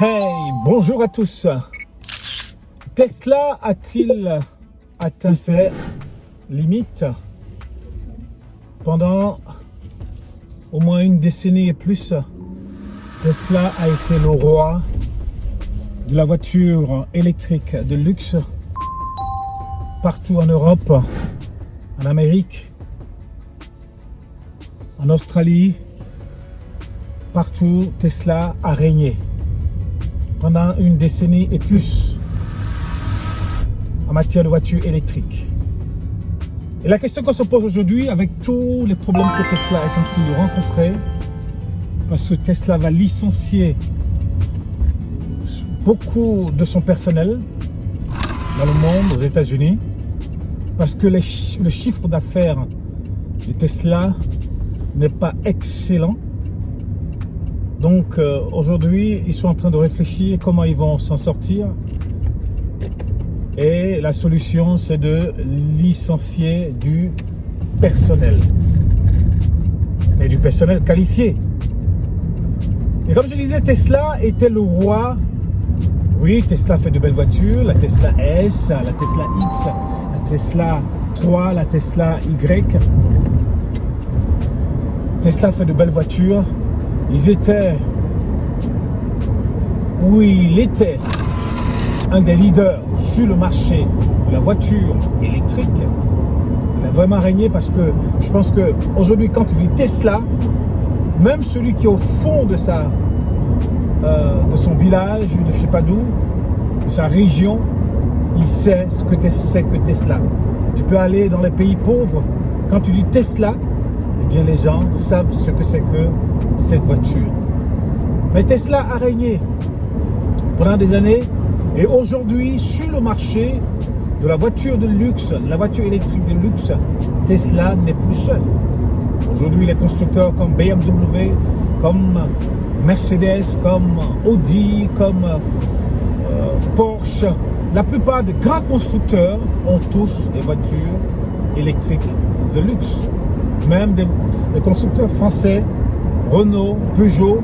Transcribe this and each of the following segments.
Hey, bonjour à tous. Tesla a-t-il atteint ses limites? Pendant au moins une décennie et plus, Tesla a été le roi de la voiture électrique de luxe partout en Europe, en Amérique, en Australie. Partout, Tesla a régné pendant une décennie et plus en matière de voitures électriques. Et la question qu'on se pose aujourd'hui, avec tous les problèmes que Tesla est en train de rencontrer, parce que Tesla va licencier beaucoup de son personnel dans le monde, aux États-Unis, parce que le chiffre d'affaires de Tesla n'est pas excellent. Donc aujourd'hui, ils sont en train de réfléchir comment ils vont s'en sortir. Et la solution, c'est de licencier du personnel. Mais du personnel qualifié. Et comme je disais, Tesla était le roi. Oui, Tesla fait de belles voitures. La Tesla S, la Tesla X, la Tesla 3, la Tesla Y. Tesla fait de belles voitures. Il était un des leaders sur le marché de la voiture électrique. Il a vraiment régné parce que je pense qu'aujourd'hui, quand tu dis Tesla, même celui qui est au fond de son village, de je sais pas d'où, de sa région, il sait ce que c'est que Tesla. Tu peux aller dans les pays pauvres, quand tu dis Tesla, eh bien les gens savent ce que c'est que cette voiture. Mais Tesla a régné pendant des années et aujourd'hui sur le marché de la voiture de luxe, la voiture électrique de luxe, Tesla n'est plus seul. Aujourd'hui les constructeurs comme BMW, comme Mercedes, comme Audi, comme Porsche, la plupart des grands constructeurs ont tous des voitures électriques de luxe. Même des constructeurs français, Renault, Peugeot,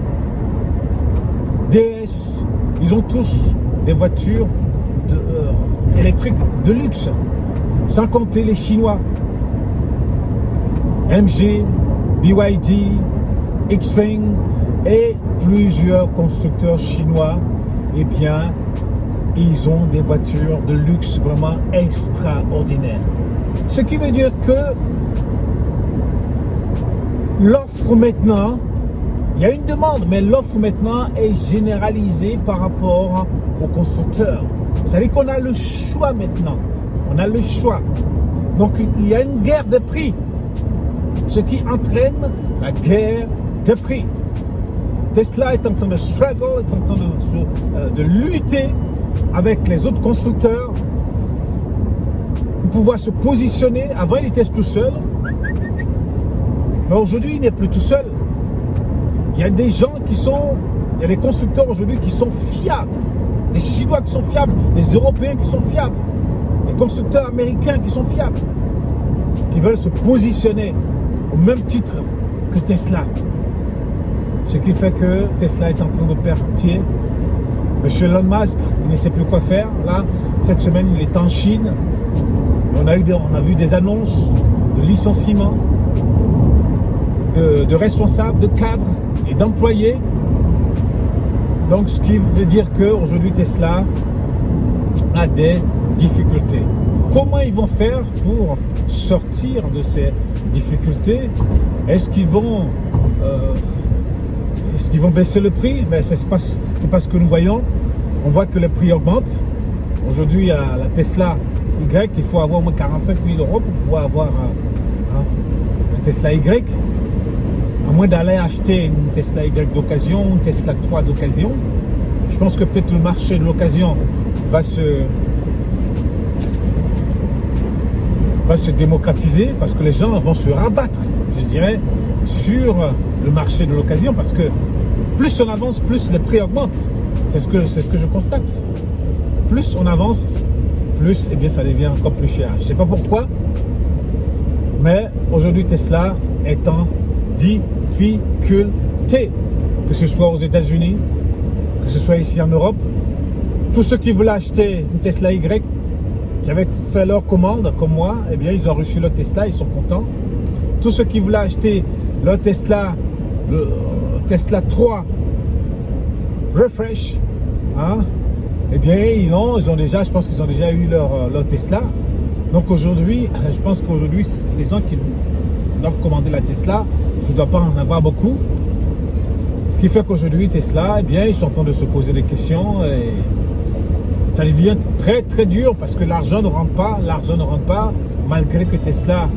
DS, ils ont tous des voitures électriques de luxe. Sans compter les Chinois. MG, BYD, Xpeng et plusieurs constructeurs chinois, eh bien, ils ont des voitures de luxe vraiment extraordinaires. Ce qui veut dire que l'offre maintenant, il y a une demande, mais l'offre maintenant est généralisée par rapport aux constructeurs. C'est-à-dire qu'on a le choix maintenant. On a le choix. Donc il y a une guerre de prix. Ce qui entraîne la guerre de prix. Tesla est en train de struggle, est en train de lutter avec les autres constructeurs pour pouvoir se positionner. Avant, il était tout seul. Mais aujourd'hui, il n'est plus tout seul. Il y a des gens il y a des constructeurs aujourd'hui qui sont fiables. Des Chinois qui sont fiables, des Européens qui sont fiables, des constructeurs américains qui sont fiables, qui veulent se positionner au même titre que Tesla. Ce qui fait que Tesla est en train de perdre pied. Monsieur Elon Musk, il ne sait plus quoi faire. Là, cette semaine, il est en Chine. On a vu des annonces de licenciement de responsables, de cadres et d'employés. Donc ce qui veut dire qu'aujourd'hui Tesla a des difficultés. Comment ils vont faire pour sortir de ces difficultés? Est-ce qu'ils vont baisser le prix? Mais c'est pas ce que nous voyons. On voit que le prix augmente. Aujourd'hui à la Tesla Y, il faut avoir au moins 45 000 € pour pouvoir avoir un Tesla Y. À moins d'aller acheter une Tesla Y d'occasion, une Tesla 3 d'occasion. Je pense que peut-être le marché de l'occasion va se démocratiser parce que les gens vont se rabattre, je dirais, sur le marché de l'occasion parce que plus on avance, plus les prix augmentent. C'est ce que je constate. Plus on avance, plus eh bien, ça devient encore plus cher. Je ne sais pas pourquoi, mais aujourd'hui Tesla est en difficulté, que ce soit aux États-Unis, que ce soit ici en Europe. Tous ceux qui voulaient acheter une Tesla Y, qui avaient fait leur commande, comme moi, eh bien, ils ont reçu leur Tesla, ils sont contents. Tous ceux qui voulaient acheter leur Tesla, le Tesla 3 Refresh, hein, eh bien, ils ont déjà, je pense qu'ils ont déjà eu leur Tesla. Donc aujourd'hui, je pense qu'aujourd'hui, les gens qui doivent commander la Tesla, il ne doit pas en avoir beaucoup. Ce qui fait qu'aujourd'hui, Tesla, eh bien, ils sont en train de se poser des questions et ça devient très très dur parce que l'argent ne rentre pas, malgré que Tesla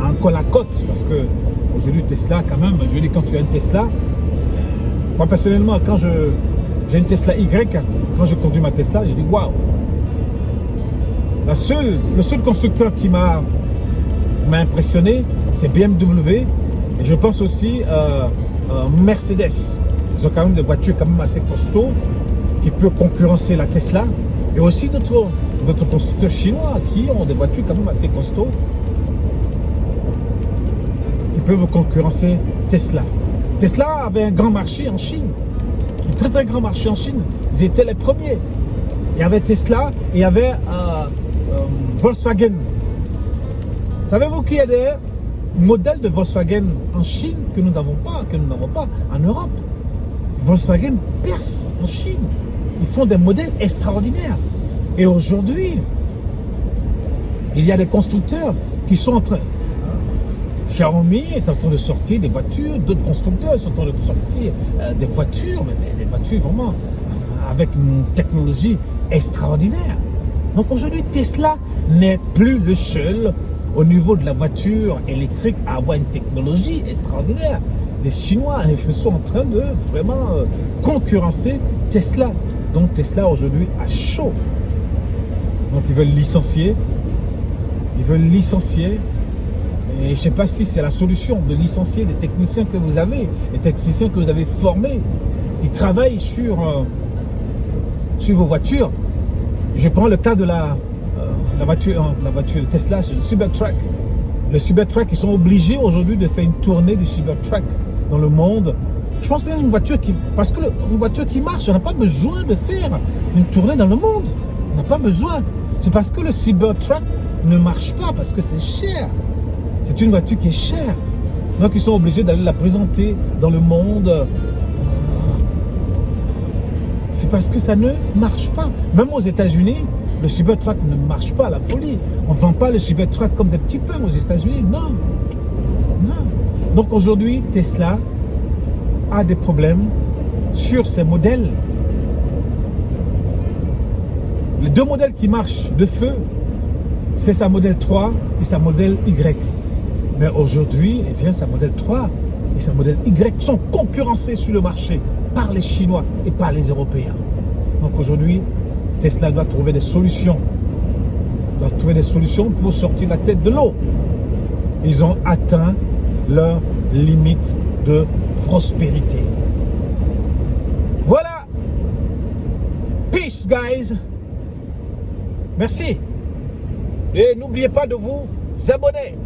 a encore la cote. Parce que aujourd'hui, Tesla, quand même, je dis, quand tu as une Tesla, moi personnellement, quand j'ai une Tesla Y, quand je conduis ma Tesla, je dis waouh. Le seul constructeur qui m'a impressionné, c'est BMW. Et je pense aussi Mercedes. Ils ont quand même des voitures quand même assez costauds qui peuvent concurrencer la Tesla. Et aussi d'autres constructeurs chinois qui ont des voitures quand même assez costauds qui peuvent concurrencer Tesla. Tesla avait un grand marché en Chine. Un très très grand marché en Chine. Ils étaient les premiers. Il y avait Tesla et il y avait Volkswagen. Savez-vous qu'il y a des modèles de Volkswagen en Chine que nous n'avons pas en Europe? Volkswagen perce en Chine. Ils font des modèles extraordinaires. Et aujourd'hui, il y a des constructeurs qui sont en train... Xiaomi est en train de sortir des voitures, d'autres constructeurs sont en train de sortir des voitures, mais des voitures vraiment avec une technologie extraordinaire. Donc aujourd'hui, Tesla n'est plus le seul au niveau de la voiture électrique à avoir une technologie extraordinaire. Les Chinois sont en train de vraiment concurrencer Tesla. Donc Tesla aujourd'hui a chaud. Donc ils veulent licencier. Et je ne sais pas si c'est la solution de licencier des techniciens que vous avez, les techniciens que vous avez formés, qui travaillent sur vos voitures. Je prends le cas de la voiture de Tesla, c'est le Cybertruck. Le Cybertruck, ils sont obligés aujourd'hui de faire une tournée du Cybertruck dans le monde. Je pense que une voiture parce que une voiture qui marche, on n'a pas besoin de faire une tournée dans le monde. On n'a pas besoin. C'est parce que le Cybertruck ne marche pas, parce que c'est cher. C'est une voiture qui est chère. Donc ils sont obligés d'aller la présenter dans le monde. C'est parce que ça ne marche pas. Même aux États-Unis, le Cybertruck ne marche pas à la folie. On ne vend pas le Cybertruck comme des petits pains aux États-Unis. Non. Donc aujourd'hui, Tesla a des problèmes sur ses modèles. Les deux modèles qui marchent de feu, c'est sa modèle 3 et sa modèle Y. Mais aujourd'hui, eh bien, sa modèle 3 et sa modèle Y sont concurrencés sur le marché par les Chinois et par les Européens. Donc aujourd'hui, Tesla doit trouver des solutions. Pour sortir la tête de l'eau. Ils ont atteint leur limite de prospérité. Voilà. Peace, guys. Merci. Et n'oubliez pas de vous abonner.